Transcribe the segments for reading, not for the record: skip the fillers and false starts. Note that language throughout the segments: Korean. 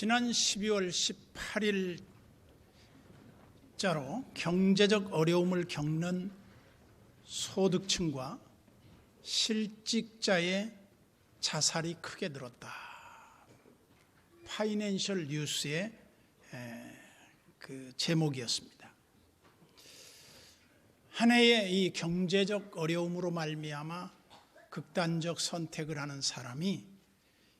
지난 12월 18일자로 경제적 어려움을 겪는 소득층과 실직자의 자살이 크게 늘었다. 파이낸셜 뉴스의 그 제목이었습니다. 한 해의 이 경제적 어려움으로 말미암아 극단적 선택을 하는 사람이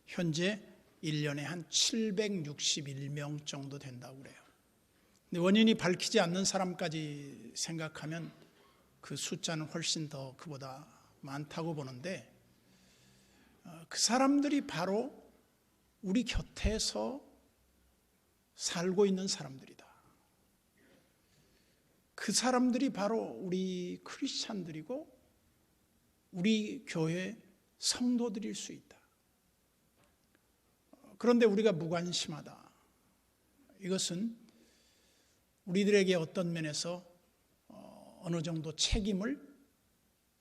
현재 1년에 한 761명 정도 된다고 그래요. 근데 원인이 밝히지 않는 사람까지 생각하면 그 숫자는 훨씬 더 그보다 많다고 보는데, 그 사람들이 바로 우리 곁에서 살고 있는 사람들이다. 그 사람들이 바로 우리 크리스찬들이고 우리 교회 성도들일 수 있다. 그런데 우리가 무관심하다. 이것은 우리들에게 어떤 면에서 어느 정도 책임을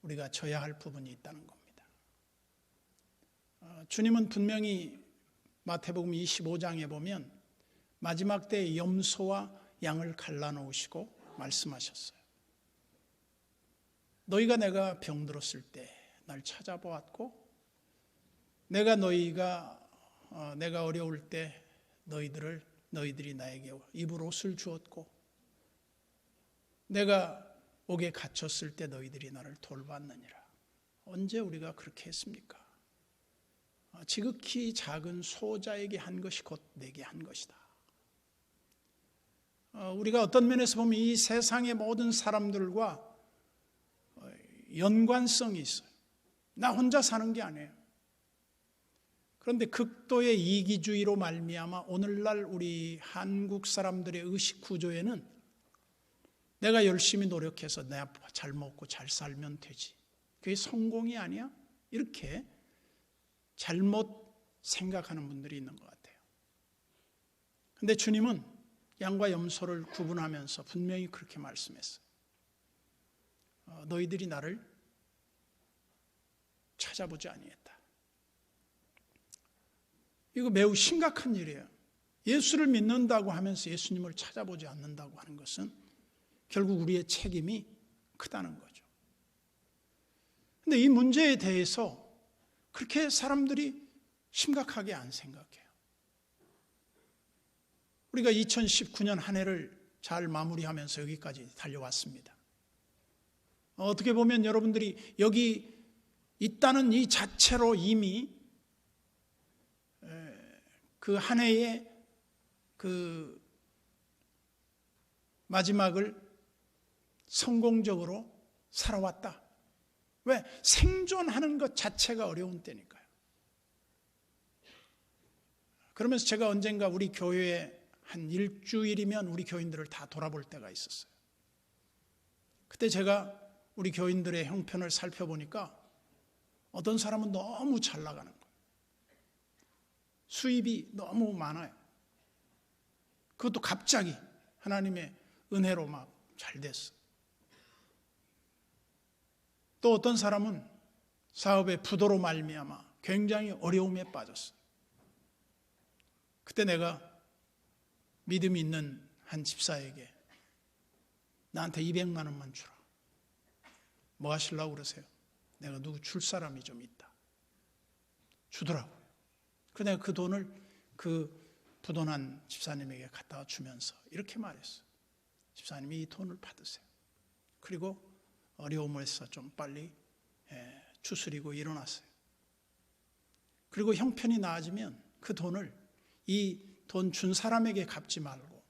우리가 져야 할 부분이 있다는 겁니다. 주님은 분명히 마태복음 25장에 보면 마지막 때에 염소와 양을 갈라놓으시고 말씀하셨어요. 너희가 내가 병들었을 때 날 찾아보았고, 내가 어려울 때 너희들이 나에게 입을 옷을 주었고, 내가 옥에 갇혔을 때 너희들이 나를 돌봤느니라. 언제 우리가 그렇게 했습니까? 지극히 작은 소자에게 한 것이 곧 내게 한 것이다. 우리가 어떤 면에서 보면 이 세상의 모든 사람들과 연관성이 있어요. 나 혼자 사는 게 아니에요. 그런데 극도의 이기주의로 말미암아 오늘날 우리 한국 사람들의 의식 구조에는 내가 열심히 노력해서 내가 잘 먹고 잘 살면 되지, 그게 성공이 아니야? 이렇게 잘못 생각하는 분들이 있는 것 같아요. 그런데 주님은 양과 염소를 구분하면서 분명히 그렇게 말씀했어요. 너희들이 나를 찾아보지 아니했다. 이거 매우 심각한 일이에요. 예수를 믿는다고 하면서 예수님을 찾아보지 않는다고 하는 것은 결국 우리의 책임이 크다는 거죠. 그런데 이 문제에 대해서 그렇게 사람들이 심각하게 안 생각해요. 우리가 2019년 한 해를 잘 마무리하면서 여기까지 달려왔습니다. 어떻게 보면 여러분들이 여기 있다는 이 자체로 이미 그 한 해의 그 마지막을 성공적으로 살아왔다. 왜? 생존하는 것 자체가 어려운 때니까요. 그러면서 제가 언젠가 우리 교회에 한 일주일이면 우리 교인들을 다 돌아볼 때가 있었어요. 그때 제가 우리 교인들의 형편을 살펴보니까 어떤 사람은 너무 잘 나가는 거예요. 수입이 너무 많아요. 그것도 갑자기 하나님의 은혜로 막 잘 됐어. 또 어떤 사람은 사업의 부도로 말미암아 굉장히 어려움에 빠졌어요. 그때 내가 믿음이 있는 한 집사에게 나한테 200만 원만 주라. 뭐 하시려고 그러세요? 내가 누구 줄 사람이 좀 있다. 주더라고요. 그래서 내가 그 돈을 그 부도난 집사님에게 갖다 주면서 이렇게 말했어요. 집사님이 이 돈을 받으세요. 그리고 어려움에서 좀 빨리 추스리고 일어났어요. 그리고 형편이 나아지면 그 돈을 이 돈 준 사람에게 갚지 말고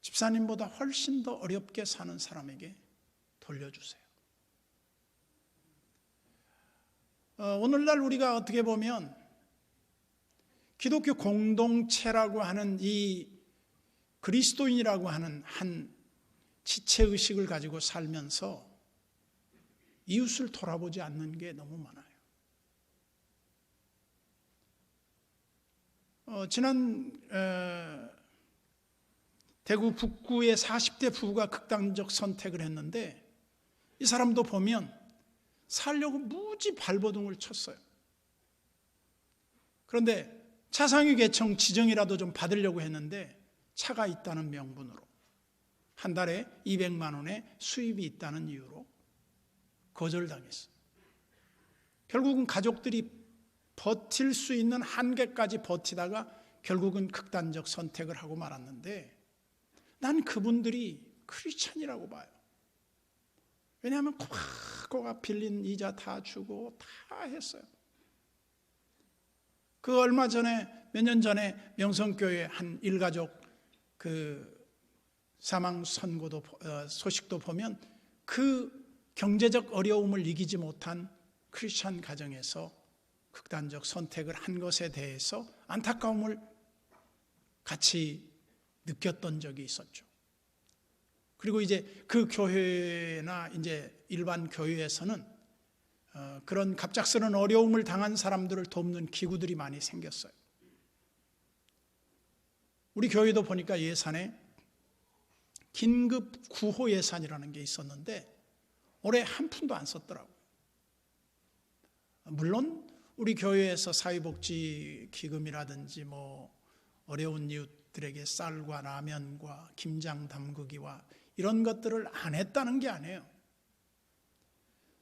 집사님보다 훨씬 더 어렵게 사는 사람에게 돌려주세요. 오늘날 우리가 어떻게 보면 기독교 공동체라고 하는 이 그리스도인이라고 하는 한 지체의식을 가지고 살면서 이웃을 돌아보지 않는 게 너무 많아요. 지난 대구 북구의 40대 부부가 극단적 선택을 했는데, 이 사람도 보면 살려고 무지 발버둥을 쳤어요. 그런데 차상위 계층 지정이라도 좀 받으려고 했는데 차가 있다는 명분으로 한 달에 200만 원의 수입이 있다는 이유로 거절당했어요. 결국은 가족들이 버틸 수 있는 한계까지 버티다가 결국은 극단적 선택을 하고 말았는데 난 그분들이 크리스찬이라고 봐요. 왜냐하면 꼬박꼬박 빌린 이자 다 주고 다 했어요. 그 얼마 전에 몇 년 전에 명성교회 한 일가족 그 사망 선고도 소식도 보면 그 경제적 어려움을 이기지 못한 크리스찬 가정에서 극단적 선택을 한 것에 대해서 안타까움을 같이 느꼈던 적이 있었죠. 그리고 이제 그 교회나 이제 일반 교회에서는 그런 갑작스러운 어려움을 당한 사람들을 돕는 기구들이 많이 생겼어요. 우리 교회도 보니까 예산에 긴급 구호 예산이라는 게 있었는데 올해 한 푼도 안 썼더라고요. 물론 우리 교회에서 사회복지 기금이라든지 뭐 어려운 이웃들에게 쌀과 라면과 김장 담그기와 이런 것들을 안 했다는 게 아니에요.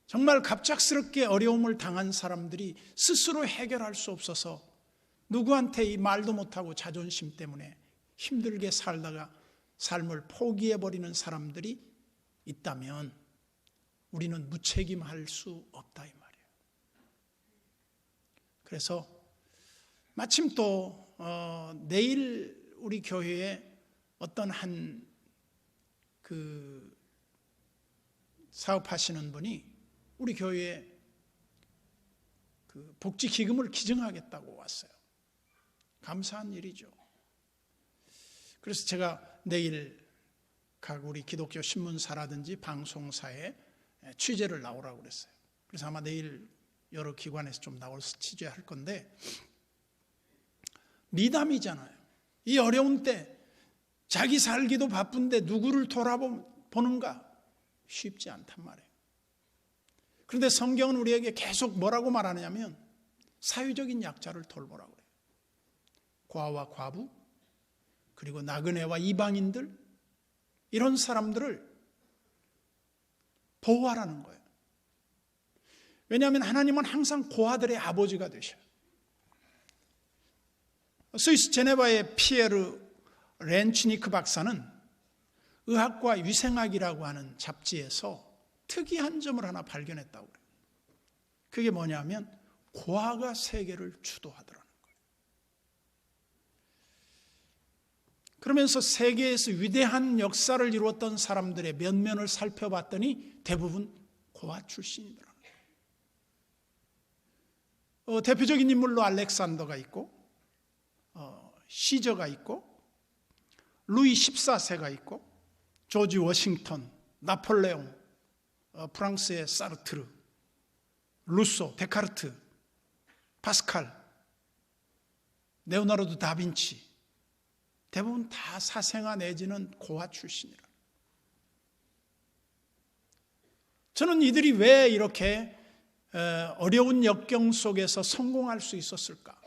정말 갑작스럽게 어려움을 당한 사람들이 스스로 해결할 수 없어서 누구한테 이 말도 못하고 자존심 때문에 힘들게 살다가 삶을 포기해버리는 사람들이 있다면 우리는 무책임할 수 없다 이 말이에요. 그래서 마침 또 내일 우리 교회에 어떤 한 그 사업하시는 분이 우리 교회에 그 복지기금을 기증하겠다고 왔어요. 감사한 일이죠. 그래서 제가 내일 각 우리 기독교 신문사라든지 방송사에 취재를 나오라고 그랬어요. 그래서 아마 내일 여러 기관에서 좀 나와서 취재할 건데 미담이잖아요. 이 어려운 때 자기 살기도 바쁜데 누구를 돌아보는가 쉽지 않단 말이에요. 그런데 성경은 우리에게 계속 뭐라고 말하냐면 사회적인 약자를 돌보라고 그래요. 고아와 과부 그리고 나그네와 이방인들 이런 사람들을 보호하라는 거예요. 왜냐하면 하나님은 항상 고아들의 아버지가 되셔요. 스위스 제네바의 피에르 렌치니크 박사는 의학과 위생학이라고 하는 잡지에서 특이한 점을 하나 발견했다고 그래요. 그게 뭐냐면 고아가 세계를 주도하더라는 거예요. 그러면서 세계에서 위대한 역사를 이루었던 사람들의 면면을 살펴봤더니 대부분 고아 출신이더라고요. 대표적인 인물로 알렉산더가 있고 시저가 있고 루이 14세가 있고 조지 워싱턴, 나폴레옹, 프랑스의 사르트르, 루소, 데카르트, 파스칼, 레오나르도 다빈치 대부분 다 사생아 내지는 고아 출신이라. 저는 이들이 왜 이렇게 어려운 역경 속에서 성공할 수 있었을까?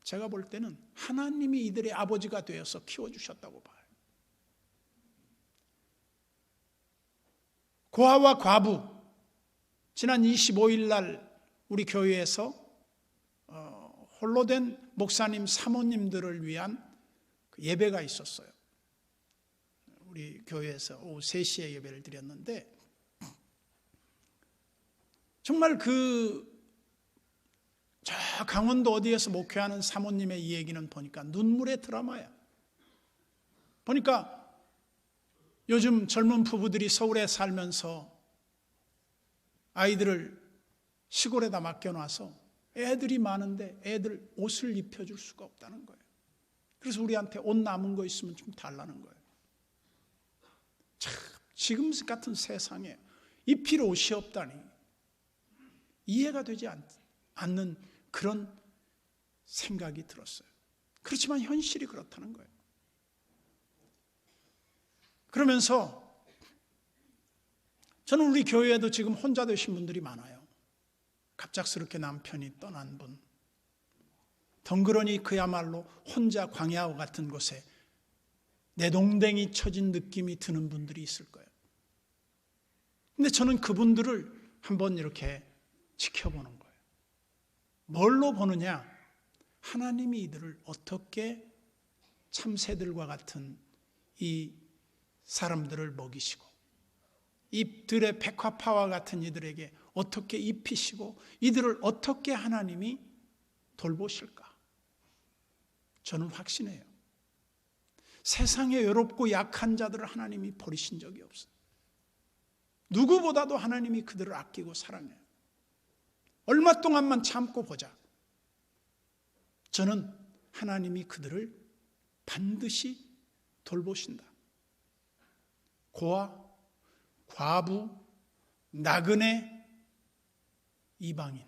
제가 볼 때는 하나님이 이들의 아버지가 되어서 키워주셨다고 봐요. 고아와 과부, 지난 25일 날 우리 교회에서 홀로 된 목사님, 사모님들을 위한 예배가 있었어요. 우리 교회에서 오후 3시에 예배를 드렸는데 정말 저 강원도 어디에서 목회하는 사모님의 이 얘기는 보니까 눈물의 드라마야. 보니까 요즘 젊은 부부들이 서울에 살면서 아이들을 시골에다 맡겨놔서 애들이 많은데 애들 옷을 입혀줄 수가 없다는 거예요. 그래서 우리한테 옷 남은 거 있으면 좀 달라는 거예요. 참 지금 같은 세상에 입힐 옷이 없다니 이해가 되지 않는 그런 생각이 들었어요. 그렇지만 현실이 그렇다는 거예요. 그러면서 저는 우리 교회에도 지금 혼자 되신 분들이 많아요. 갑작스럽게 남편이 떠난 분, 덩그러니 그야말로 혼자 광야와 같은 곳에 내동댕이 쳐진 느낌이 드는 분들이 있을 거예요. 근데 저는 그분들을 한번 이렇게 지켜보는 거예요. 뭘로 보느냐? 하나님이 이들을 어떻게 참새들과 같은 이 사람들을 먹이시고 이들의 백화파와 같은 이들에게 어떻게 입히시고 이들을 어떻게 하나님이 돌보실까? 저는 확신해요. 세상에 외롭고 약한 자들을 하나님이 버리신 적이 없어요. 누구보다도 하나님이 그들을 아끼고 사랑해요. 얼마 동안만 참고 보자. 저는 하나님이 그들을 반드시 돌보신다. 고아, 과부, 나그네, 이방인.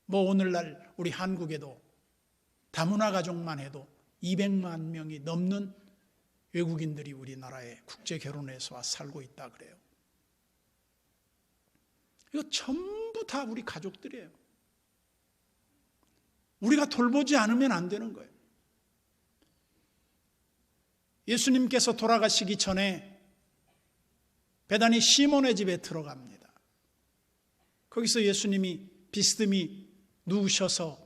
오늘날 우리 한국에도 다문화 가족만 해도 200만 명이 넘는 외국인들이 우리나라에 국제 결혼해서 와 살고 있다 그래요. 이거 전부 다 우리 가족들이에요. 우리가 돌보지 않으면 안 되는 거예요. 예수님께서 돌아가시기 전에 베다니 시몬의 집에 들어갑니다. 거기서 예수님이 비스듬히 누우셔서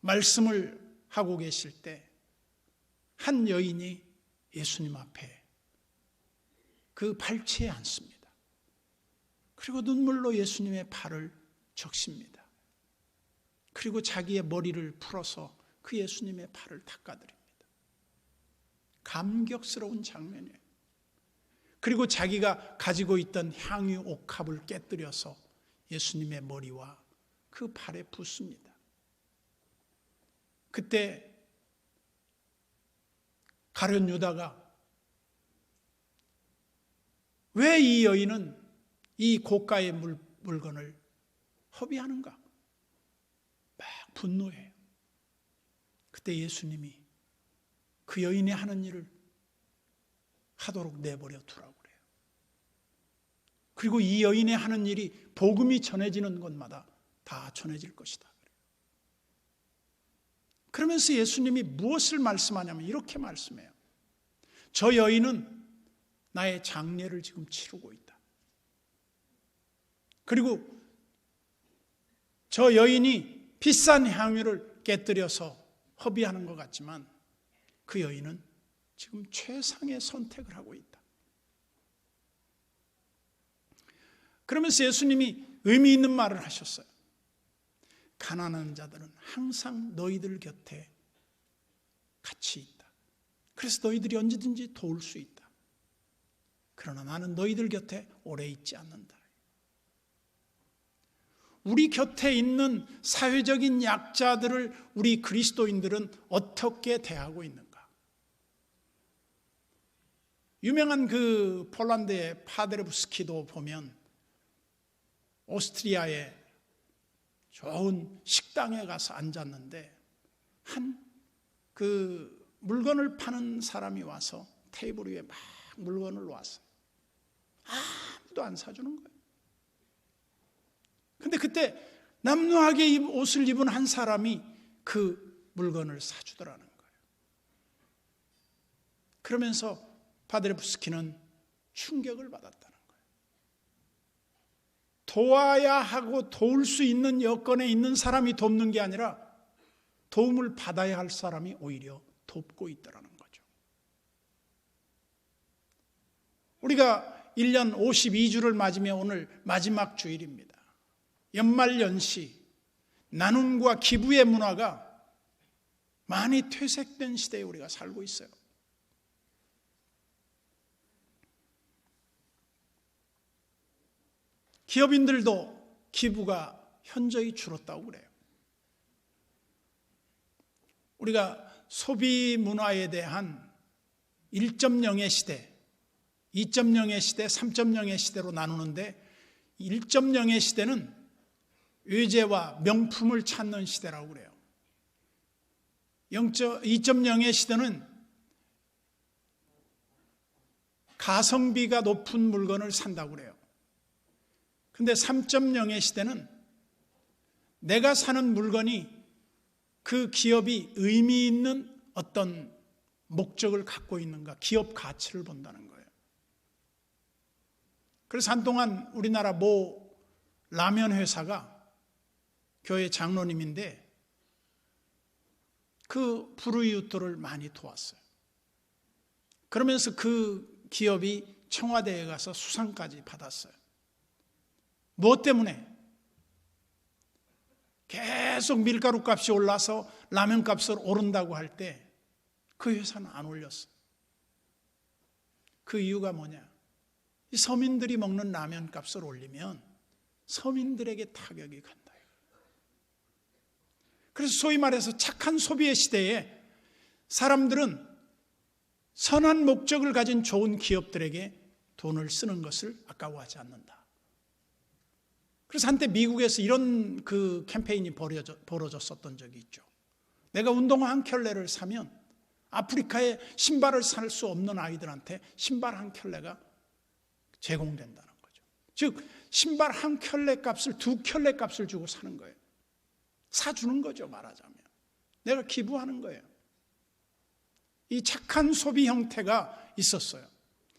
말씀을 하고 계실 때 한 여인이 예수님 앞에 그 발치에 앉습니다. 그리고 눈물로 예수님의 발을 적십니다. 그리고 자기의 머리를 풀어서 그 예수님의 발을 닦아드립니다. 감격스러운 장면이에요. 그리고 자기가 가지고 있던 향유 옥합을 깨뜨려서 예수님의 머리와 그 발에 붓습니다. 그때 가룟 유다가 왜 이 여인은 이 고가의 물건을 허비하는가? 막 분노해요. 그때 예수님이 그 여인이 하는 일을 하도록 내버려 두라고 그래요. 그리고 이 여인이 하는 일이 복음이 전해지는 곳마다 다 전해질 것이다. 그러면서 예수님이 무엇을 말씀하냐면 이렇게 말씀해요. 저 여인은 나의 장례를 지금 치르고 있다. 그리고 저 여인이 비싼 향유를 깨뜨려서 허비하는 것 같지만 그 여인은 지금 최상의 선택을 하고 있다. 그러면서 예수님이 의미 있는 말을 하셨어요. 가난한 자들은 항상 너희들 곁에 같이 있다. 그래서 너희들이 언제든지 도울 수 있다. 그러나 나는 너희들 곁에 오래 있지 않는다. 우리 곁에 있는 사회적인 약자들을 우리 그리스도인들은 어떻게 대하고 있는가? 유명한 그 폴란드의 파데르부스키도 보면 오스트리아의 좋은 식당에 가서 앉았는데 한 그 물건을 파는 사람이 와서 테이블 위에 막 물건을 놨어요. 아무도 안 사주는 거예요. 근데 그때 남루하게 옷을 입은 한 사람이 그 물건을 사주더라는 거예요. 그러면서 파데르부스키는 충격을 받았다는 거예요. 도와야 하고 도울 수 있는 여건에 있는 사람이 돕는 게 아니라 도움을 받아야 할 사람이 오히려 돕고 있다는 거죠. 우리가 1년 52주를 맞으며 오늘 마지막 주일입니다. 연말연시 나눔과 기부의 문화가 많이 퇴색된 시대에 우리가 살고 있어요. 기업인들도 기부가 현저히 줄었다고 그래요. 우리가 소비 문화에 대한 1.0의 시대, 2.0의 시대, 3.0의 시대로 나누는데 1.0의 시대는 외제와 명품을 찾는 시대라고 그래요. 2.0의 시대는 가성비가 높은 물건을 산다고 그래요. 근데 3.0의 시대는 내가 사는 물건이 그 기업이 의미 있는 어떤 목적을 갖고 있는가, 기업 가치를 본다는 거예요. 그래서 한동안 우리나라 모 라면 회사가 교회 장로님인데 그 불우이웃들을 많이 도왔어요. 그러면서 그 기업이 청와대에 가서 수상까지 받았어요. 무엇 때문에? 계속 밀가루 값이 올라서 라면 값을 오른다고 할 때 그 회사는 안 올렸어요. 그 이유가 뭐냐? 이 서민들이 먹는 라면 값을 올리면 서민들에게 타격이 간다. 그래서 소위 말해서 착한 소비의 시대에 사람들은 선한 목적을 가진 좋은 기업들에게 돈을 쓰는 것을 아까워하지 않는다. 그래서 한때 미국에서 이런 그 캠페인이 벌어졌었던 적이 있죠. 내가 운동화 한 켤레를 사면 아프리카에 신발을 살 수 없는 아이들한테 신발 한 켤레가 제공된다는 거죠. 즉 신발 한 켤레 값을 두 켤레 값을 주고 사는 거예요. 사주는 거죠, 말하자면. 내가 기부하는 거예요. 이 착한 소비 형태가 있었어요.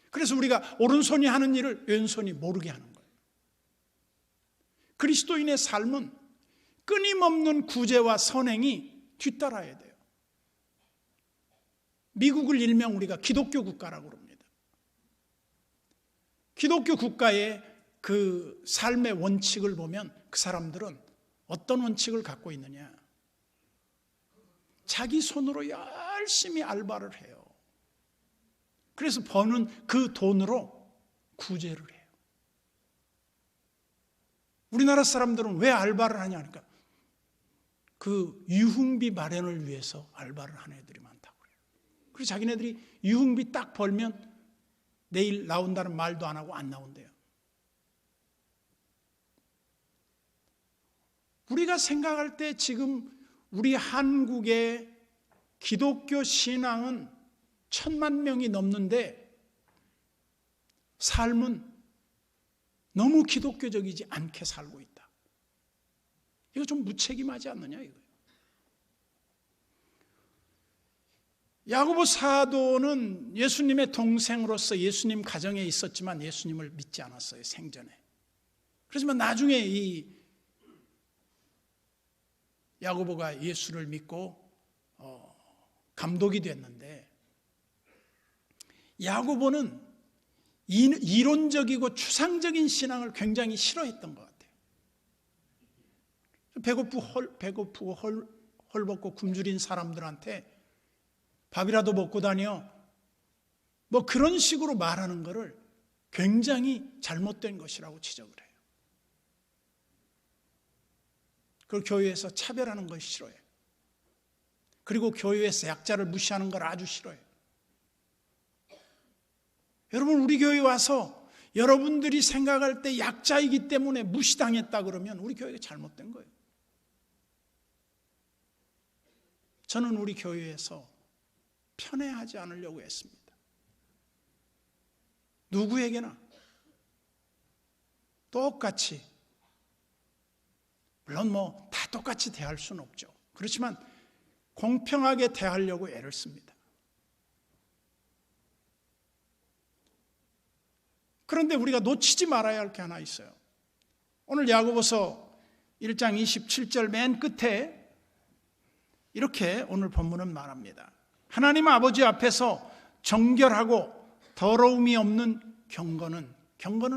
그래서 우리가 오른손이 하는 일을 왼손이 모르게 하는 거예요. 그리스도인의 삶은 끊임없는 구제와 선행이 뒤따라야 돼요. 미국을 일명 우리가 기독교 국가라고 그럽니다. 기독교 국가의 그 삶의 원칙을 보면 그 사람들은 어떤 원칙을 갖고 있느냐? 자기 손으로 열심히 알바를 해요. 그래서 버는 그 돈으로 구제를 해요. 우리나라 사람들은 왜 알바를 하냐니까 그 유흥비 마련을 위해서 알바를 하는 애들이 많다고 그래요. 그래서 자기네들이 유흥비 딱 벌면 내일 나온다는 말도 안 하고 안 나온대요. 우리가 생각할 때 지금 우리 한국의 기독교 신앙은 1,000만 명이 넘는데 삶은 너무 기독교적이지 않게 살고 있다. 이거 좀 무책임하지 않느냐 이거예요. 야고보 사도는 예수님의 동생으로서 예수님 가정에 있었지만 예수님을 믿지 않았어요, 생전에. 그렇지만 나중에 이 야고보가 예수를 믿고 감독이 됐는데, 야고보는 이론적이고 추상적인 신앙을 굉장히 싫어했던 것 같아요. 배고프고 헐벗고 굶주린 사람들한테 밥이라도 먹고 다녀, 뭐 그런 식으로 말하는 것을 굉장히 잘못된 것이라고 지적을 해요. 그걸 교회에서 차별하는 걸 싫어해요. 그리고 교회에서 약자를 무시하는 걸 아주 싫어해요. 여러분, 우리 교회에 와서 여러분들이 생각할 때 약자이기 때문에 무시당했다 그러면 우리 교회가 잘못된 거예요. 저는 우리 교회에서 편애하지 않으려고 했습니다. 누구에게나 똑같이, 물론 뭐 다 똑같이 대할 수는 없죠. 그렇지만 공평하게 대하려고 애를 씁니다. 그런데 우리가 놓치지 말아야 할 게 하나 있어요. 오늘 야고보서 1장 27절 맨 끝에 이렇게 오늘 본문은 말합니다. 하나님 아버지 앞에서 정결하고 더러움이 없는 경건은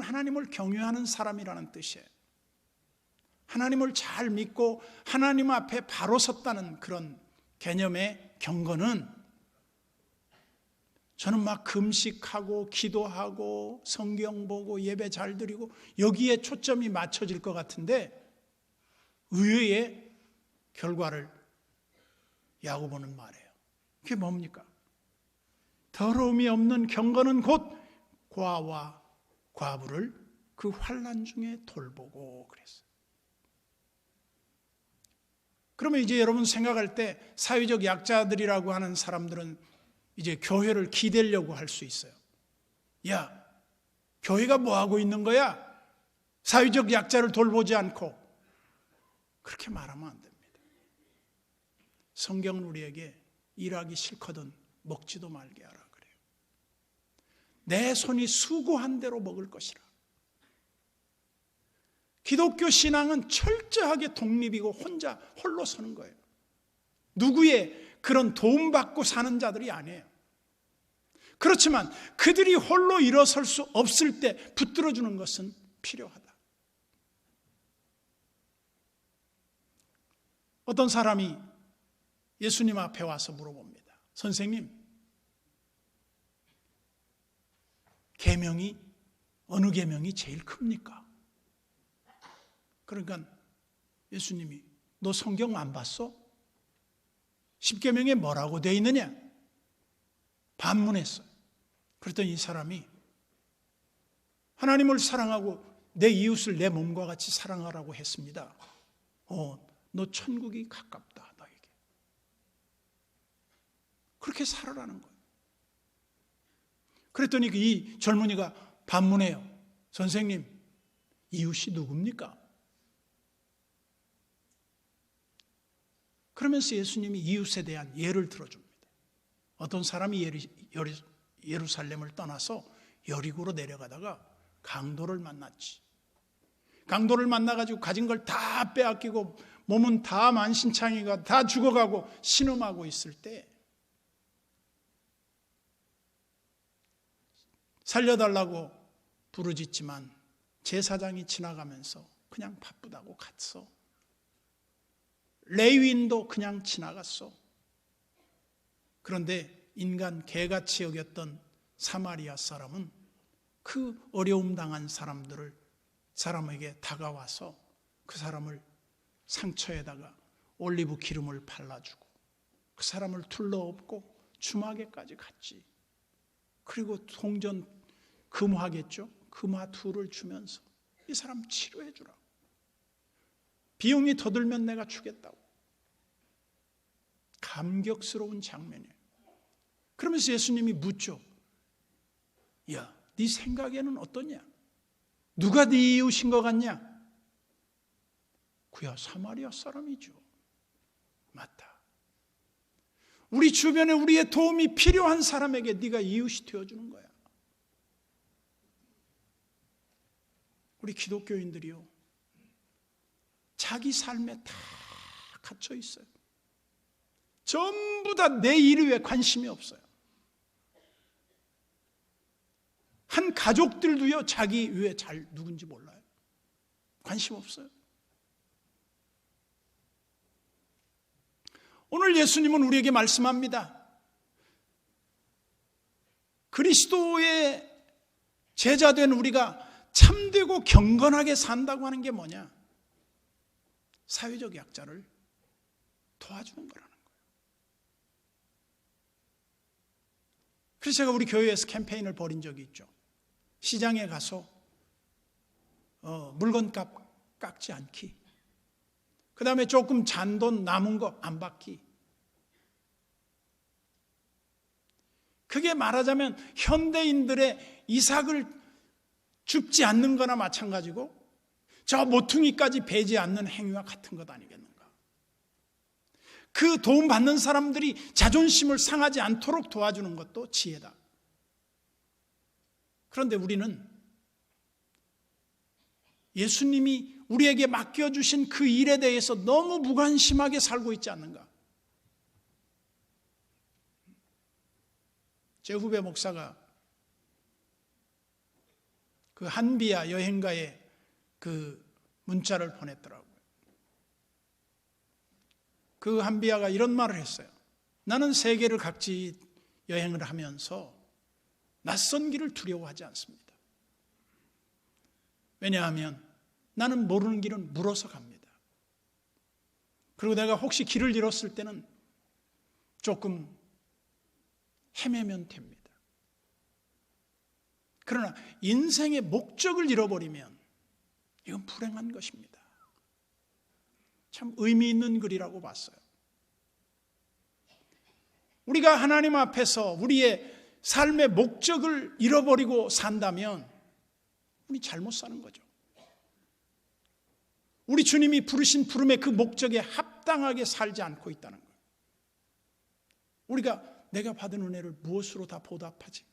하나님을 경외하는 사람이라는 뜻이에요. 하나님을 잘 믿고 하나님 앞에 바로 섰다는 그런 개념의 경건은, 저는 막 금식하고 기도하고 성경 보고 예배 잘 드리고 여기에 초점이 맞춰질 것 같은데 의외의 결과를 야고보는 말해요. 그게 뭡니까? 더러움이 없는 경건은 곧 고아와 과부를 그 환난 중에 돌보고 그랬어요. 그러면 이제 여러분 생각할 때 사회적 약자들이라고 하는 사람들은 이제 교회를 기대려고 할 수 있어요. 야, 교회가 뭐 하고 있는 거야? 사회적 약자를 돌보지 않고. 그렇게 말하면 안 됩니다. 성경은 우리에게 일하기 싫거든 먹지도 말게 하라 그래요. 내 손이 수고한 대로 먹을 것이라. 기독교 신앙은 철저하게 독립이고 홀로 서는 거예요. 누구의 그런 도움받고 사는 자들이 아니에요. 그렇지만 그들이 홀로 일어설 수 없을 때 붙들어주는 것은 필요하다. 어떤 사람이 예수님 앞에 와서 물어봅니다. 선생님, 계명이 어느 계명이 제일 큽니까? 그러니까 예수님이 너 성경 안 봤어? 10계명에 뭐라고 돼 있느냐? 반문했어요. 그랬더니 이 사람이 하나님을 사랑하고 내 이웃을 내 몸과 같이 사랑하라고 했습니다. 너 천국이 가깝다 너에게. 그렇게 살아라는 거예요. 그랬더니 이 젊은이가 반문해요. 선생님, 이웃이 누굽니까? 그러면서 예수님이 이웃에 대한 예를 들어줍니다. 어떤 사람이 예루살렘을 떠나서 여리고로 내려가다가 강도를 만났지. 강도를 만나가지고 가진 걸 다 빼앗기고 몸은 다 만신창이가 다 죽어가고 신음하고 있을 때 살려달라고 부르짖지만 제사장이 지나가면서 그냥 바쁘다고 갔어. 레위인도 그냥 지나갔어. 그런데 인간 개같이 여겼던 사마리아 사람은 그 어려움 당한 사람에게 다가와서 그 사람을 상처에다가 올리브 기름을 발라주고 그 사람을 둘러엎고 주막에까지 갔지. 그리고 동전 금화겠죠. 금화 2를 주면서 이 사람 치료해 주라고. 비용이 더 들면 내가 주겠다고. 감격스러운 장면이에요. 그러면서 예수님이 묻죠. 야, 네 생각에는 어떠냐? 누가 네 이웃인 것 같냐? 그야 사마리아 사람이죠. 맞다. 우리 주변에 우리의 도움이 필요한 사람에게 네가 이웃이 되어주는 거야. 우리 기독교인들이요, 자기 삶에 다 갇혀 있어요. 전부 다 내 일에 관심이 없어요. 한 가족들도요, 자기 왜 잘 누군지 몰라요. 관심 없어요. 오늘 예수님은 우리에게 말씀합니다. 그리스도의 제자된 우리가 참되고 경건하게 산다고 하는 게 뭐냐? 사회적 약자를 도와주는 거라는 거예요. 그래서 제가 우리 교회에서 캠페인을 벌인 적이 있죠. 시장에 가서 물건값 깎지 않기, 그 다음에 조금 잔돈 남은 거 안 받기. 그게 말하자면 현대인들의 이삭을 줍지 않는 거나 마찬가지고 저 모퉁이까지 베지 않는 행위와 같은 것 아니겠는가. 그 도움 받는 사람들이 자존심을 상하지 않도록 도와주는 것도 지혜다. 그런데 우리는 예수님이 우리에게 맡겨주신 그 일에 대해서 너무 무관심하게 살고 있지 않는가. 제 후배 목사가 그 한비아 여행가에 그 문자를 보냈더라고요. 그 한비아가 이런 말을 했어요. 나는 세계를 각지 여행을 하면서 낯선 길을 두려워하지 않습니다. 왜냐하면 나는 모르는 길은 물어서 갑니다. 그리고 내가 혹시 길을 잃었을 때는 조금 헤매면 됩니다. 그러나 인생의 목적을 잃어버리면 이건 불행한 것입니다. 참 의미 있는 글이라고 봤어요. 우리가 하나님 앞에서 우리의 삶의 목적을 잃어버리고 산다면 우리 잘못 사는 거죠. 우리 주님이 부르신 부름의 그 목적에 합당하게 살지 않고 있다는 거예요. 우리가 내가 받은 은혜를 무엇으로 다 보답하지?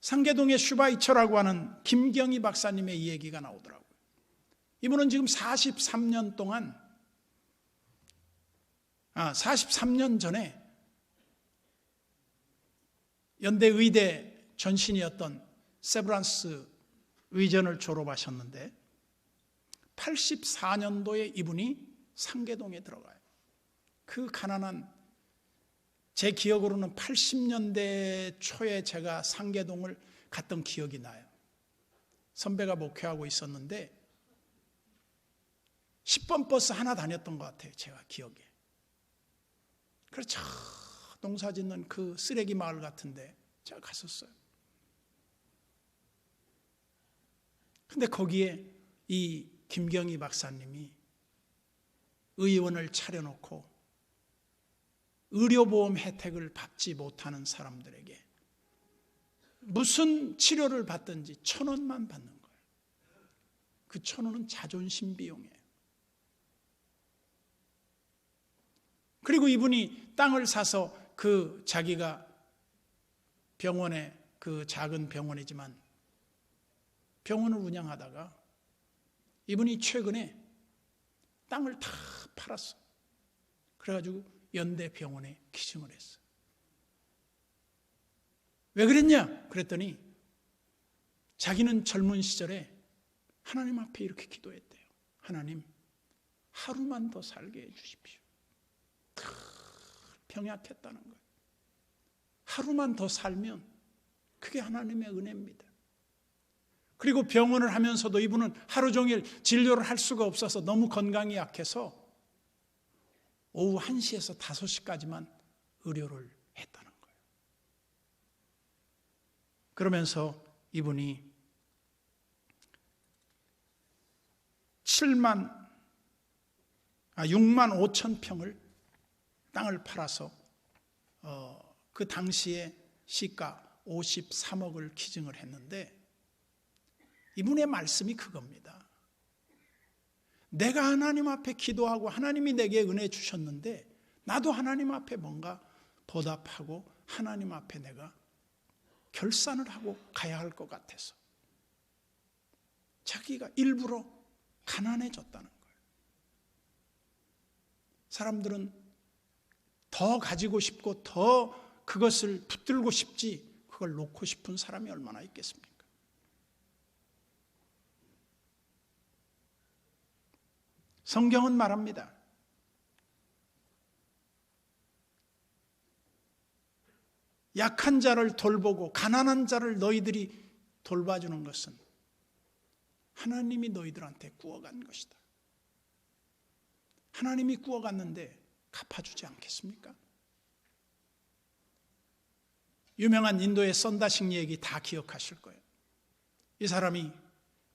상계동의 슈바이처라고 하는 김경희 박사님의 이 얘기가 나오더라고요. 이분은 지금 43년 동안 43년 전에 연대 의대 전신이었던 세브란스 의전을 졸업하셨는데 84년도에 이분이 상계동에 들어가요. 그 가난한, 제 기억으로는 80년대 초에 제가 상계동을 갔던 기억이 나요. 선배가 목회하고 있었는데 10번 버스 하나 다녔던 것 같아요, 제가 기억에. 그래서 저 농사 짓는 그 쓰레기 마을 같은데 제가 갔었어요. 근데 거기에 이 김경희 박사님이 의원을 차려놓고 의료보험 혜택을 받지 못하는 사람들에게 무슨 치료를 받든지 1,000원만 받는 거예요. 그 1,000원은 자존심 비용이에요. 그리고 이분이 땅을 사서 그 자기가 병원에, 그 작은 병원이지만 병원을 운영하다가 이분이 최근에 땅을 다 팔았어. 그래가지고 연대병원에 기증을 했어. 왜 그랬냐? 그랬더니 자기는 젊은 시절에 하나님 앞에 이렇게 기도했대요. 하나님, 하루만 더 살게 해주십시오. 병약했다는 거예요. 하루만 더 살면 그게 하나님의 은혜입니다. 그리고 병원을 하면서도 이분은 하루 종일 진료를 할 수가 없어서 너무 건강이 약해서 오후 1시에서 5시까지만 의료를 했다는 거예요. 그러면서 이분이 6만 5천 평을 땅을 팔아서 그 당시에 시가 53억을 기증을 했는데 이분의 말씀이 그겁니다. 내가 하나님 앞에 기도하고 하나님이 내게 은혜 주셨는데 나도 하나님 앞에 뭔가 보답하고 하나님 앞에 내가 결산을 하고 가야 할 것 같아서 자기가 일부러 가난해졌다는 거예요. 사람들은 더 가지고 싶고 더 그것을 붙들고 싶지 그걸 놓고 싶은 사람이 얼마나 있겠습니까? 성경은 말합니다. 약한 자를 돌보고 가난한 자를 너희들이 돌봐주는 것은 하나님이 너희들한테 구워간 것이다. 하나님이 구워갔는데 갚아주지 않겠습니까? 유명한 인도의 썬다식 얘기 다 기억하실 거예요. 이 사람이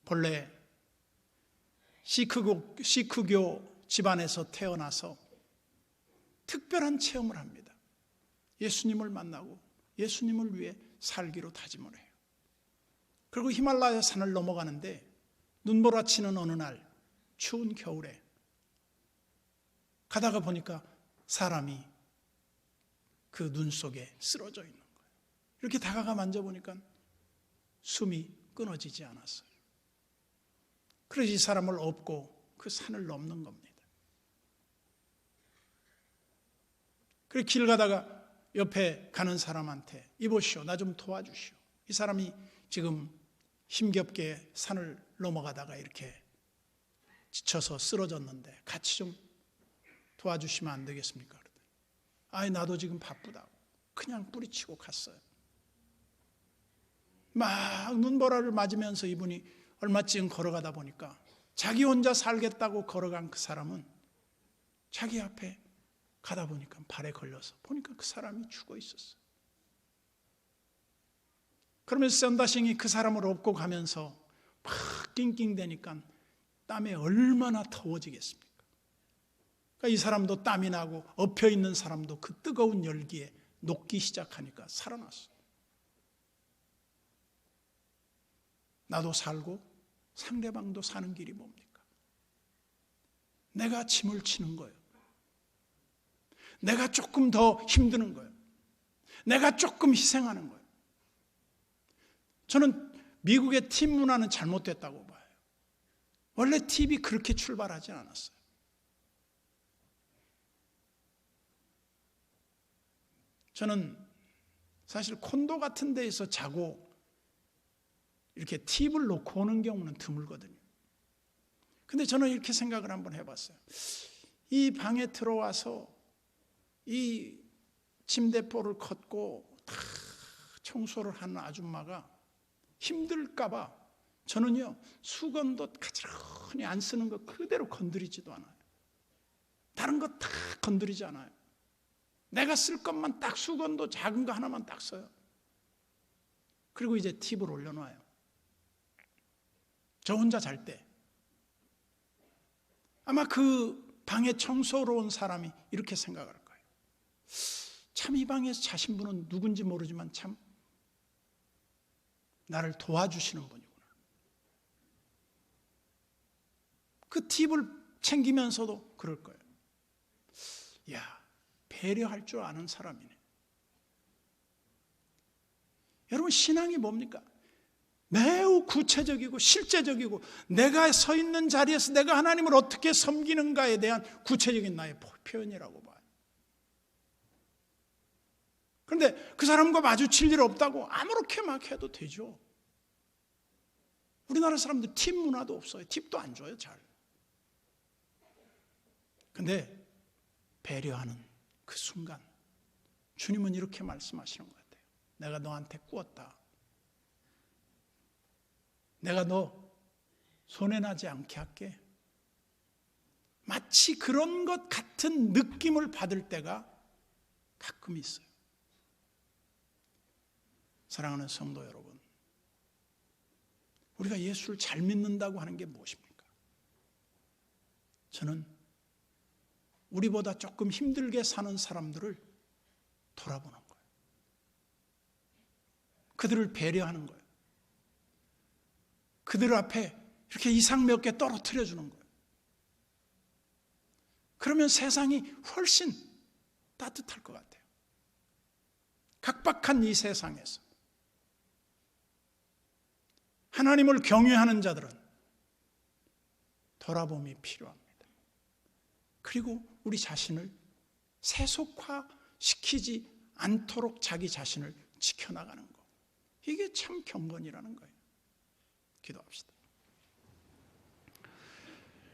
본래 시크교 집안에서 태어나서 특별한 체험을 합니다. 예수님을 만나고 예수님을 위해 살기로 다짐을 해요. 그리고 히말라야 산을 넘어가는데 눈보라치는 어느 날 추운 겨울에 가다가 보니까 사람이 그 눈 속에 쓰러져 있는 거예요. 이렇게 다가가 만져보니까 숨이 끊어지지 않았어요. 그래서 이 사람을 업고 그 산을 넘는 겁니다. 그래서 길 가다가 옆에 가는 사람한테 이보시오, 나 좀 도와주시오. 이 사람이 지금 힘겹게 산을 넘어가다가 이렇게 지쳐서 쓰러졌는데 같이 좀 도와주시면 안 되겠습니까? 아이, 나도 지금 바쁘다고 그냥 뿌리치고 갔어요. 막 눈보라를 맞으면서 이분이 얼마쯤 걸어가다 보니까 자기 혼자 살겠다고 걸어간 그 사람은 자기 앞에 가다 보니까 발에 걸려서 보니까 그 사람이 죽어 있었어요. 그러면서 썬다싱이 그 사람을 업고 가면서 막 낑낑대니까 땀에 얼마나 더워지겠습니까? 그러니까 이 사람도 땀이 나고 엎혀 있는 사람도 그 뜨거운 열기에 녹기 시작하니까 살아났어요. 나도 살고 상대방도 사는 길이 뭡니까? 내가 짐을 치는 거예요. 내가 조금 더 힘드는 거예요. 내가 조금 희생하는 거예요. 저는 미국의 팀 문화는 잘못됐다고 봐요. 원래 팁이 그렇게 출발하지 않았어요. 저는 사실 콘도 같은 데에서 자고 이렇게 팁을 놓고 오는 경우는 드물거든요. 근데 저는 이렇게 생각을 한번 해봤어요. 이 방에 들어와서 이 침대포를 걷고 다 청소를 하는 아줌마가 힘들까봐 저는요, 수건도 가지런히 안 쓰는 거 그대로 건드리지도 않아요. 다른 거 다 건드리지 않아요. 내가 쓸 것만 딱 수건도 작은 거 하나만 딱 써요. 그리고 이제 팁을 올려놔요. 저 혼자 잘 때. 아마 그 방에 청소로 온 사람이 이렇게 생각할 거예요. 참 이 방에서 자신 분은 누군지 모르지만 참 나를 도와주시는 분이구나. 그 팁을 챙기면서도 그럴 거예요. 야, 배려할 줄 아는 사람이네. 여러분, 신앙이 뭡니까? 매우 구체적이고 실제적이고 내가 서 있는 자리에서 내가 하나님을 어떻게 섬기는가에 대한 구체적인 나의 표현이라고 봐요. 그런데 그 사람과 마주칠 일 없다고 아무렇게 막 해도 되죠. 우리나라 사람들 팁 문화도 없어요. 팁도 안 줘요, 잘. 근데 배려하는 그 순간 주님은 이렇게 말씀하시는 것 같아요. 내가 너한테 꾸었다. 내가 너 손해나지 않게 할게. 마치 그런 것 같은 느낌을 받을 때가 가끔 있어요. 사랑하는 성도 여러분, 우리가 예수를 잘 믿는다고 하는 게 무엇입니까? 저는 우리보다 조금 힘들게 사는 사람들을 돌아보는 거예요. 그들을 배려하는 거예요. 그들 앞에 이렇게 이상 몇 개 떨어뜨려 주는 거예요. 그러면 세상이 훨씬 따뜻할 것 같아요. 각박한 이 세상에서 하나님을 경외하는 자들은 돌아봄이 필요합니다. 그리고 우리 자신을 세속화시키지 않도록 자기 자신을 지켜나가는 것. 이게 참 경건이라는 거예요. 기도합시다.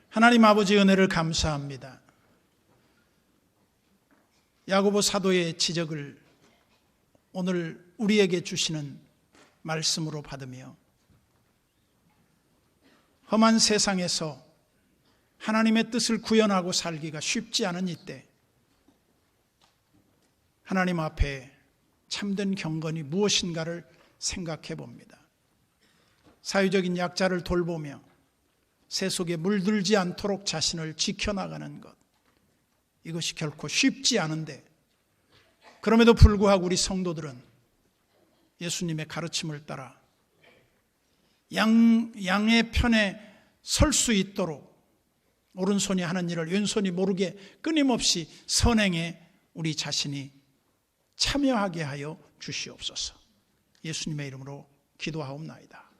하나님 아버지, 은혜를 감사합니다. 야고보 사도의 지적을 오늘 우리에게 주시는 말씀으로 받으며 험한 세상에서 하나님의 뜻을 구현하고 살기가 쉽지 않은 이때 하나님 앞에 참된 경건이 무엇인가를 생각해 봅니다. 사회적인 약자를 돌보며 세속에 물들지 않도록 자신을 지켜나가는 것, 이것이 결코 쉽지 않은데 그럼에도 불구하고 우리 성도들은 예수님의 가르침을 따라 양의 편에 설 수 있도록 오른손이 하는 일을 왼손이 모르게 끊임없이 선행에 우리 자신이 참여하게 하여 주시옵소서. 예수님의 이름으로 기도하옵나이다.